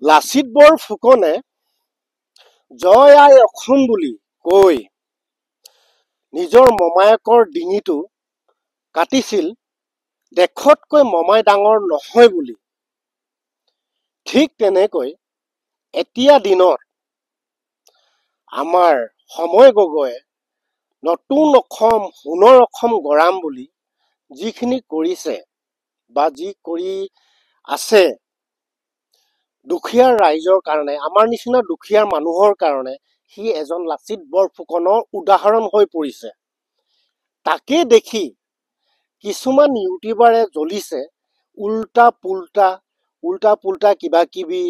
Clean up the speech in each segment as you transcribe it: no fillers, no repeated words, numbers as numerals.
লাচিত বৰফুকনে জয় আই অসম বুলি কৈ নিজৰ মমায়েকৰ ডিঙিটো কাটিছিল দেশতকৈ মমাই ডাঙৰ নহয় বুলি। ঠিক তেনেকৈ এতিয়া দিনত আমাৰ সময় গগৈয়ে নতুন অসম সোণৰ অসম গঢ়াম বুলি যিখিনি কৰিছে বা যি কৰি আছে দুখীয়া ৰাইজৰ কাৰণে, আমাৰ নিচিনা দুখীয়া মানুহৰ কাৰণে সি এজন লাচিত বৰফুকনৰ উদাহৰণ হৈ পৰিছে। তাকে দেখি কিছুমান ইউটিউবাৰে জ্বলিছে উল্টা পুল্টা কিবা কিবি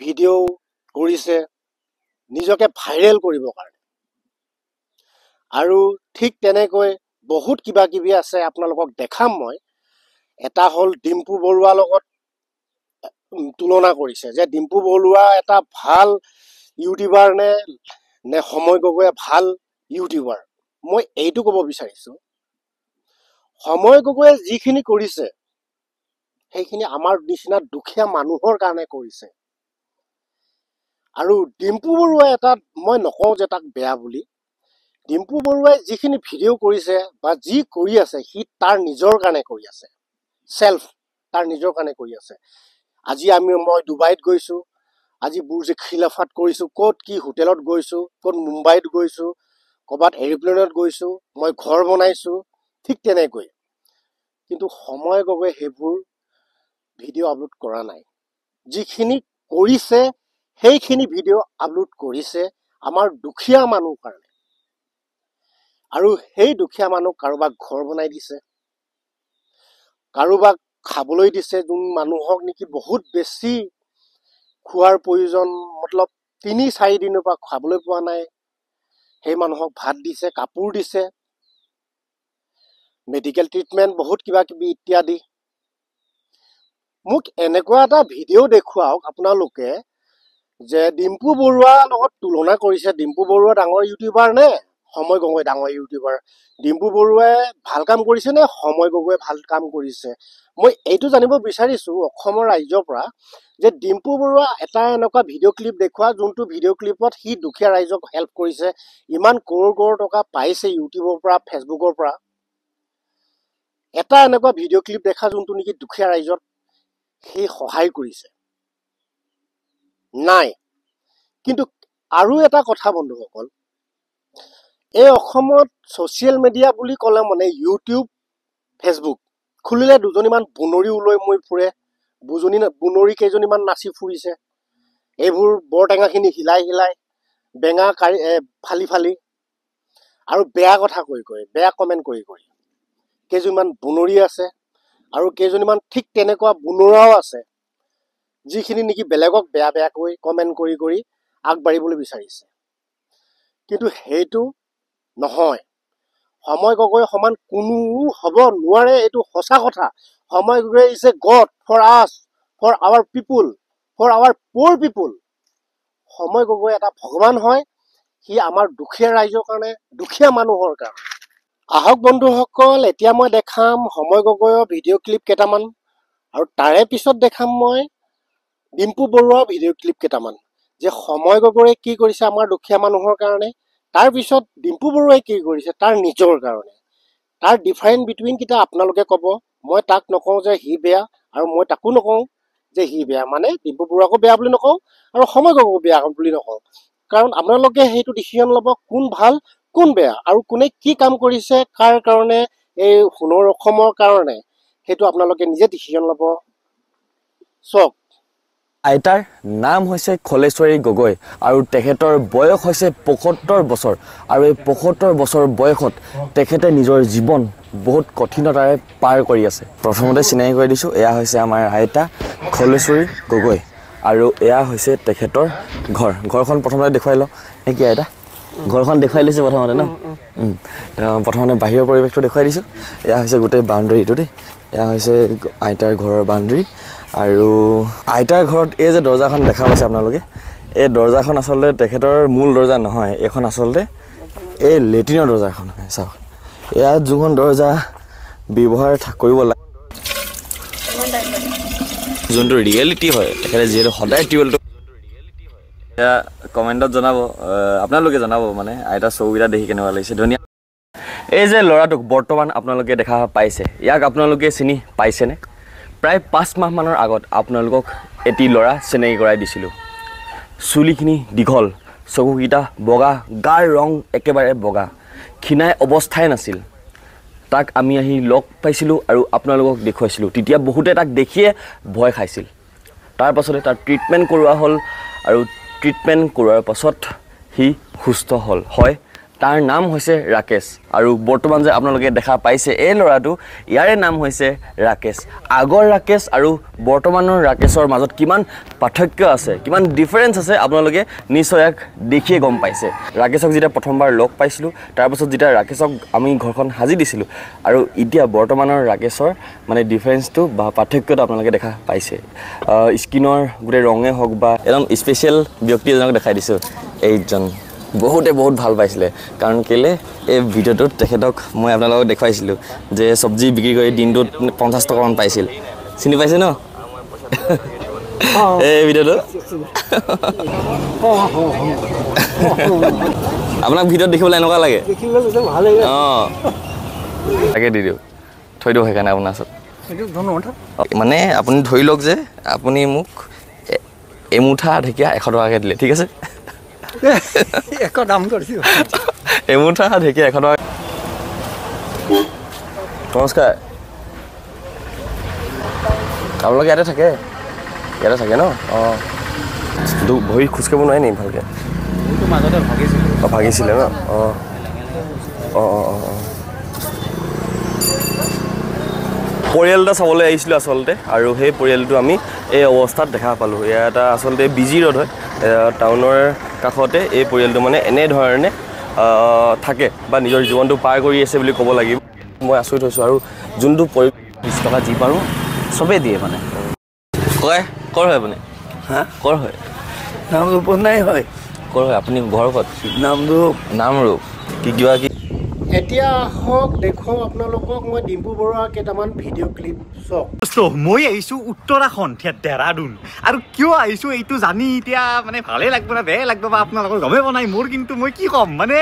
ভিডিঅ' কৰিছে নিজকে ভাইৰেল কৰিবৰ কাৰণে। আৰু ঠিক তেনেকৈ বহুত কিবা কিবি আছে, আপোনালোকক দেখাম মই। এটা হ'ল ডিম্পু বৰুৱাৰ লগত তুলনা কৰিছে যে ডিম্পু বৰুৱা এটা ভাল ইউটিউবাৰ নে সময় গগৈয়ে ভাল ইউটিউবাৰ। মই এইটো ক'ব বিচাৰিছো, সময় গগৈয়ে যিখিনি কৰিছে সেইখিনি আমাৰ নিচিনা দুখীয়া মানুহৰ কাৰণে কৰিছে। আৰু ডিম্পু বৰুৱাই এটা, মই নকওঁ যে তাক বেয়া বুলি, ডিম্পু বৰুৱাই যিখিনি ভিডিঅ' কৰিছে বা যি কৰি আছে সি তাৰ নিজৰ কাৰণে কৰি আছে, চেল্ফ তাৰ নিজৰ কাৰণে কৰি আছে। আজি মই ডুবাইত গৈছো, আজি বুৰ্জ খিলাফাত কৰিছো, ক'ত কি হোটেলত গৈছো, ক'ত মুম্বাইত গৈছো, ক'ৰবাত এৰোপ্লেনত গৈছো, মই ঘৰ বনাইছো, ঠিক তেনেকৈ। কিন্তু সময় গগৈয়ে সেইবোৰ ভিডিঅ' আপলোড কৰা নাই। যিখিনি কৰিছে সেইখিনি ভিডিঅ' আপলোড কৰিছে আমাৰ দুখীয়া মানুহৰ কাৰণে। আৰু সেই দুখীয়া মানুহ কাৰোবাক ঘৰ বনাই দিছে, কাৰোবাক খাবলৈ দিছে, যোন মানুহক নেকি বহুত বেছি খোৱাৰ প্ৰয়োজন, মতলব ৩-৪ দিনৰ পৰা খাবলৈ পোৱা নাই, সেই মানুহক ভাত দিছে, কাপোৰ দিছে, মেডিকেল ট্ৰিটমেণ্ট, বহুত কিবা কিবি ইত্যাদি। মোক এনেকুৱা এটা ভিডিঅ' দেখুৱাওক আপোনালোকে যে ডিম্পু বৰুৱাৰ লগত তুলনা কৰিছে, ডিম্পু বৰুৱা ডাঙৰ ইউটিউবাৰ নে সময় গগৈ ডাঙৰ ইউটিউবাৰ, ডিম্পু বৰুৱাই ভাল কাম কৰিছে নে সময় গগৈয়ে ভাল কাম কৰিছে। মই এইটো জানিব বিচাৰিছো অসমৰ ৰাইজৰ পৰা যে ডিম্পু বৰুৱা এটা এনেকুৱা ভিডিঅ' ক্লিপ দেখুওৱা যোনটো ভিডিঅ' ক্লিপত সি দুখীয়া ৰাইজক হেল্প কৰিছে, ইমান কৰোৰ টকা পাইছে ইউটিউবৰ পৰা, ফেচবুকৰ পৰা। এটা এনেকুৱা ভিডিঅ' ক্লিপ দেখা যোনটো নেকি দুখীয়া ৰাইজক সি সহায় কৰিছে নাই। কিন্তু আৰু এটা কথা বন্ধুসকল, এই অসমত ছ'চিয়েল মিডিয়া বুলি ক'লে মানে ইউটিউব, ফেচবুক খুলিলে দুজনীমান বুনৰী ওলাই মই ফুৰে, বুনৰী কেইজনীমান নাচি ফুৰিছে, এইবোৰ বৰটেঙাখিনি হিলাই বেঙা ফালি আৰু বেয়া কথা কৈ বেয়া কমেণ্ট কৰি কেইজনীমান বুনৰী আছে। আৰু কেইজনীমান ঠিক তেনেকুৱা বুনৰাও আছে যিখিনি নেকি বেলেগক বেয়াকৈ কমেণ্ট কৰি আগবাঢ়িবলৈ বিচাৰিছে। কিন্তু সেইটো নহয়, সময় গগৈ সমান কোনো হ'ব নোৱাৰে, এইটো সঁচা কথা। Samay Gogoi is a god for us, for our people, for our poor people. Samay Gogoi এটা ভগৱান হয়, সি আমাৰ দুখীয়া ৰাইজৰ কাৰণে, দুখীয়া মানুহৰ কাৰণে। আহক বন্ধুসকল, এতিয়া মই দেখাম সময় গগৈৰ ভিডিঅ' ক্লিপ কেইটামান, আৰু তাৰে পিছত দেখাম মই ডিম্পু বৰুৱাৰ ভিডিঅ' ক্লিপ কেইটামান, যে সময় গগৈয়ে কি কৰিছে আমাৰ দুখীয়া মানুহৰ কাৰণে, তাৰ পিছত ডিম্পু বৰুৱাই কি কৰিছে তাৰ নিজৰ কাৰণে। তাৰ ডিফাৰেঞ্চ বিটুইন কেইটা আপোনালোকে ক'ব। মই তাক নকওঁ যে সি বেয়া, আৰু মই তাকো নকওঁ যে সি বেয়া, মানে ডিম্পু বৰুৱাকো বেয়া বুলি নকওঁ আৰু সময় গগৈকো বেয়া বুলি নকওঁ। কাৰণ আপোনালোকে সেইটো ডিচিশ্যন ল'ব কোন ভাল কোন বেয়া, আৰু কোনে কি কাম কৰিছে কাৰ কাৰণে, এই সোণৰ অসমৰ কাৰণে, সেইটো আপোনালোকে নিজে ডিচিশ্যন ল'ব। চাওক, আইতাৰ নাম হৈছে খলেশ্বৰী গগৈ আৰু তেখেতৰ বয়স হৈছে ৭৫ বছৰ। আৰু এই ৭৫ বছৰ বয়সত তেখেতে নিজৰ জীৱন বহুত কঠিনতাৰে পাৰ কৰি আছে। প্ৰথমতে চিনাকি কৰি দিছোঁ, এয়া হৈছে আমাৰ আইতা খলেশ্বৰী গগৈ, আৰু এয়া হৈছে তেখেতৰ ঘৰখন প্ৰথমতে দেখুৱাই লওঁ নেকি আইতা? ঘৰখন দেখুৱাই লৈছোঁ প্ৰথমতে ন? প্ৰথমতে বাহিৰৰ পৰিৱেশটো দেখুৱাই দিছোঁ। এয়া হৈছে গোটেই বাউণ্ডেৰীটো দেই, এয়া হৈছে আইতাৰ ঘৰৰ বাউণ্ডেৰী। আৰু আইতাৰ ঘৰত এই যে দৰ্জাখন দেখা পাইছে আপোনালোকে, এই দৰ্জাখন আচলতে তেখেতৰ মূল দৰ্জা নহয়, এইখন আচলতে এই লেট্ৰিনৰ দৰ্জাখন হয়। চাওক, ইয়াত যোনখন দৰ্জা ব্যৱহাৰ কৰিব লাগে, যোনটো ৰিয়েলিটি হয়, তেখেতে যিহেতু সদায় টিউবৱেলটো এয়া কমেণ্টত জনাব আপোনালোকে জনাব মানে আইতাৰ চকুকেইটা দেখি কেনেকুৱা লাগিছে ধুনীয়া এই যে ল'ৰাটোক বৰ্তমান আপোনালোকে দেখা পাইছে ইয়াক আপোনালোকে চিনি পাইছেনে প্ৰায় 5 মাহমানৰ আগত আপোনালোকক এটি ল'ৰা চিনাকি কৰাই দিছিলোঁ চুলিখিনি দীঘল চকুকেইটা বগা গাৰ ৰং একেবাৰে বগা ক্ষীণাই অৱস্থাই নাছিল তাক আমি আহি লগ পাইছিলোঁ আৰু আপোনালোকক দেখুৱাইছিলোঁ তেতিয়া বহুতে তাক দেখিয়ে ভয় খাইছিল তাৰ পাছতে তাৰ ট্ৰিটমেণ্ট কৰোৱা হ'ল আৰু ট্ৰিটমেণ্ট কৰোৱাৰ পাছত সি সুস্থ হ'ল হয় তাৰ নাম হৈছে ৰাকেশ আৰু বৰ্তমান যে আপোনালোকে দেখা পাইছে এই ল'ৰাটো ইয়াৰে নাম হৈছে ৰাকেশ আগৰ ৰাকেশ আৰু বৰ্তমানৰ ৰাকেশৰ মাজত কিমান পাৰ্থক্য আছে কিমান ডিফাৰেঞ্চ আছে আপোনালোকে নিশ্চয় ইয়াক দেখিয়ে গম পাইছে ৰাকেশক যেতিয়া প্ৰথমবাৰ লগ পাইছিলোঁ তাৰপাছত যেতিয়া ৰাকেশক আমি ঘৰখন সাজি দিছিলোঁ আৰু এতিয়া বৰ্তমানৰ ৰাকেশৰ মানে ডিফাৰেঞ্চটো বা পাৰ্থক্যটো আপোনালোকে দেখা পাইছে স্কিনৰ গোটেই ৰঙে হওক বা এজন স্পেচিয়েল ব্যক্তি এজনক দেখাই দিছোঁ এইজন বহুতে বহুত ভাল পাইছিলে কাৰণ কেলে এই ভিডিঅ'টোত তেখেতক মই আপোনালোকক দেখুৱাইছিলোঁ যে চব্জি বিক্ৰী কৰি দিনটোত 50 টকামান পাইছিল চিনি পাইছে ন এই ভিডিঅ'টো আপোনাক ভিডিঅ'ত দেখিবলৈ এনেকুৱা লাগে অঁ তাকে দি দিওঁ থৈ দিওঁ সেইকাৰণে আপোনাৰ ওচৰত মানে আপুনি ধৰি লওক যে আপুনি মোক এমুঠা ঢেকীয়া 100 টকাকৈ দিলে ঠিক আছে এমুঠা ঢেকীয়া 100 টকা নমস্কাৰ আপোনালোকে ইয়াতে থাকে ন অঁ ভৰি খোজকাঢ়িব নোৱাৰে নেকি ভালকৈ মাজতে ভাগিছিলে ন অঁ অঁ অঁ অঁ অঁ পৰিয়াল এটা চাবলৈ আহিছিলোঁ আচলতে আৰু সেই পৰিয়ালটো আমি এই অৱস্থাত দেখা পালোঁ এয়া এটা আচলতে বিজি ৰোড হয় টাউনৰ কাষতে এই পৰিয়ালটো মানে এনেধৰণে থাকে বা নিজৰ জীৱনটো পাৰ কৰি আছে বুলি ক'ব লাগিব মই আচৰিত হৈছোঁ আৰু যোনটো 20 টকা যি পাৰোঁ চবেই দিয়ে মানে কয় ক'ৰ হয় আপুনি হা ক'ৰ হয় নামৰূপ নাই হয় ক'ৰ হয় আপুনি ঘৰ ক'ত নামৰূপ কি কিবা কি এতিয়া আহক দেখুৱাওঁ আপোনালোকক মই ডিম্পু বৰুৱাৰ কেইটামান ভিডিঅ' ক্লিপ চাওক মই আহিছোঁ উত্তৰাখণ্ড দেহৰাদুন আৰু কিয় আহিছোঁ এইটো জানি এতিয়া মানে ভালেই লাগিব না বেয়া লাগিব বা আপোনালোকৰ গমেই পোৱা নাই মোৰ কিন্তু মই কি ক'ম মানে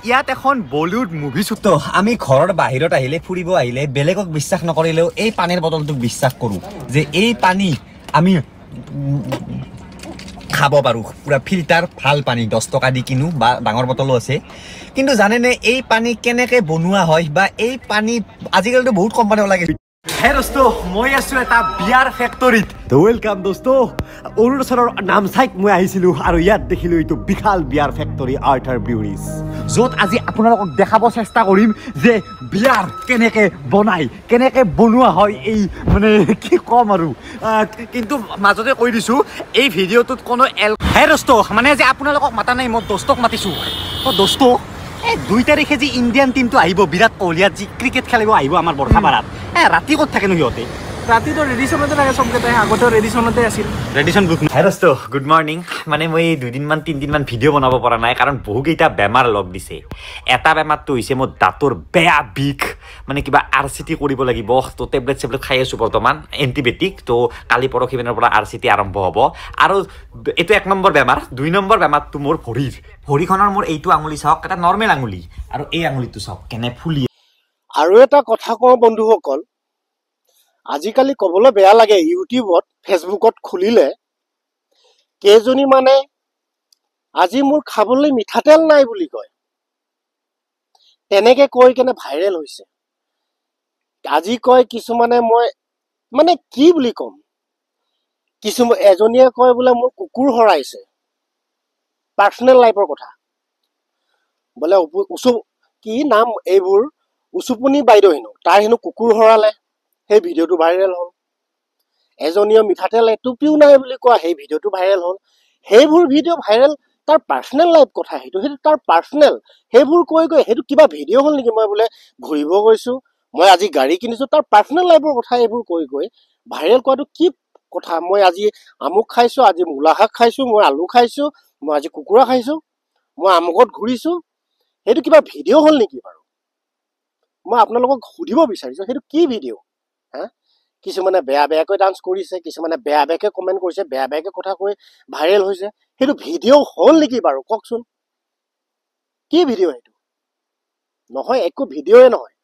ইয়াত এখন বলিউড মুভি শ্বুট আমি ঘৰৰ বাহিৰত আহিলে ফুৰিব আহিলে বেলেগক বিশ্বাস নকৰিলেও এই পানীৰ বটলটোক বিশ্বাস কৰোঁ যে এই পানী আমি খাব পাৰোঁ পুৰা ফিল্টাৰ ভাল পানী 10 টকা দি কিনো বা ডাঙৰ বটলো আছে কিন্তু জানেনে এই পানী কেনেকৈ বনোৱা হয় বা এই পানী আজিকালিতো বহুত কোম্পানী ওলাই গৈছে হে দোস্ত মই আছোঁ এটা বিয়াৰ ফেক্টৰীত ৱেলকাম দোস্ত অৰুণাচলৰ নামচাইক মই আহিছিলোঁ আৰু ইয়াত দেখিলোঁ এইটো বিশাল বিয়াৰ ফেক্টৰী আৰ্থাৰ ব্ৰিউৰিজ য'ত আজি আপোনালোকক দেখাব চেষ্টা কৰিম যে বিয়াৰ কেনেকৈ বনায় কেনেকৈ বনোৱা হয় এই মানে কি ক'ম আৰু কিন্তু মাজতে কৈ দিছোঁ এই ভিডিঅ'টোত কোনো হে দোস্ত মানে যে আপোনালোকক মাতা নাই মই দোস্তক মাতিছোঁ দোস্ত এই 2 তাৰিখে যি ইণ্ডিয়ান টিমটো আহিব বিৰাট কোহলিয়াত যি ক্ৰিকেট খেলিব আহিব আমাৰ বৰ্ষাপাৰাত ৰাতি ক'ত থাকেনো সিহঁতে ৰাতিটো ৰেডিশ্যনতে থাকে চবকেইটাই আগতেও ৰেডিশ্যনতে আছিল ৰেডিশ্যন গ্ৰুপ হে দোস্ত গুড মৰ্ণিং মানে মই 2-3 দিনমান ভিডিঅ' বনাব পৰা নাই কাৰণ বহুকেইটা বেমাৰ লগ দিছে এটা বেমাৰটো হৈছে মোৰ দাঁতৰ বেয়া বিষ মানে কিবা RCT কৰিব লাগিব তো টেবলেট খাই আছোঁ বৰ্তমান এণ্টিবায়'টিক তো কালি পৰহি মানৰ পৰা RCT আৰম্ভ হ'ব আৰু এইটো 1 নম্বৰ বেমাৰ 2 নম্বৰ বেমাৰটো মোৰ ভৰিখনৰ মোৰ এইটো আঙুলি চাওক এটা নৰ্মেল আঙুলি আৰু এই আঙুলিটো চাওক কেনে ফুলি আৰু এটা কথা কওঁ বন্ধুসকল আজিকালি ক'বলৈ বেয়া লাগে ইউটিউবত ফেচবুকত খুলিলে কেইজনী মানে আজি মোৰ খাবলৈ মিঠাতেল নাই বুলি কয় তেনেকে কৈ কেনে ভাইৰেল হৈছে আজি কয় কিছুমানে মই মানে কি বুলি ক'ম এজনীয়ে কয় বোলে মোৰ কুকুৰ হৰাইছে পাৰ্চনেল লাইফৰ কথা বোলে কি নাম এইবোৰ উচুপনি বাইদেউ হেনো তাৰ হেনো কুকুৰ হৰালে সেই ভিডিঅ'টো ভাইৰেল হ'ল এজনীয়ে মিঠাতেল এটুপিও নাই বুলি কোৱা সেই ভিডিঅ'টো ভাইৰেল হ'ল সেইবোৰ ভিডিঅ' ভাইৰেল তাৰ পাৰ্চনেল লাইফ কথা সেইটো তাৰ পাৰ্চনেল সেইবোৰ কৈ সেইটো কিবা ভিডিঅ' হ'ল নেকি মই বোলে ঘূৰিব গৈছোঁ মই আজি গাড়ী কিনিছোঁ তাৰ পাৰ্চনেল লাইফৰ কথা এইবোৰ কৈ ভাইৰেল কৰাটো কি কথা মই আজি আমুক খাইছোঁ আজি মূলা শাক খাইছোঁ মই আলু খাইছোঁ মই আজি কুকুৰা খাইছোঁ মই আমুকত ঘূৰিছোঁ সেইটো কিবা ভিডিঅ' হ'ল নেকি বাৰু মই আপোনালোকক সুধিব বিচাৰিছোঁ সেইটো কি ভিডিঅ' হা কিছুমানে বেয়া বেয়াকৈ ডান্স কৰিছে, কিছুমানে বেয়া বেয়াকৈ কমেণ্ট কৰিছে, বেয়া বেয়াকৈ কথা কৈ ভাইৰেল হৈছে। সেইটো ভিডিঅ' হ'ল নেকি বাৰু কওকচোন? কি ভিডিঅ' সেইটো? নহয়, একো ভিডিঅ'য়ে নহয়।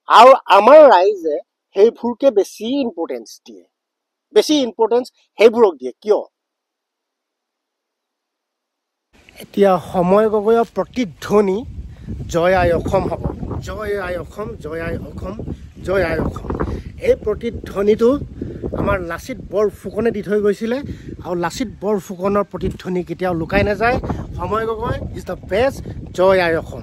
আৰু আমাৰ ৰাইজে সেইবোৰকে বেছি ইম্পৰ্টেঞ্চ দিয়ে, বেছি ইম্পৰ্টেঞ্চ সেইবোৰক দিয়ে। কিয়? এতিয়া সময় গগৈৰ প্ৰতিধ্বনি জয় আই অসম হ'ব। জয় আই অসম, জয় আই অসম, জয় আই অসম। এই প্ৰতিধ্বনিটো আমাৰ লাচিত বৰফুকনে দি থৈ গৈছিলে, আৰু লাচিত বৰফুকনৰ প্ৰতিধ্বনি কেতিয়াও লুকাই নাযায়। সময় গগৈ ইজ দ্য বেষ্ট। জয় আই অসম।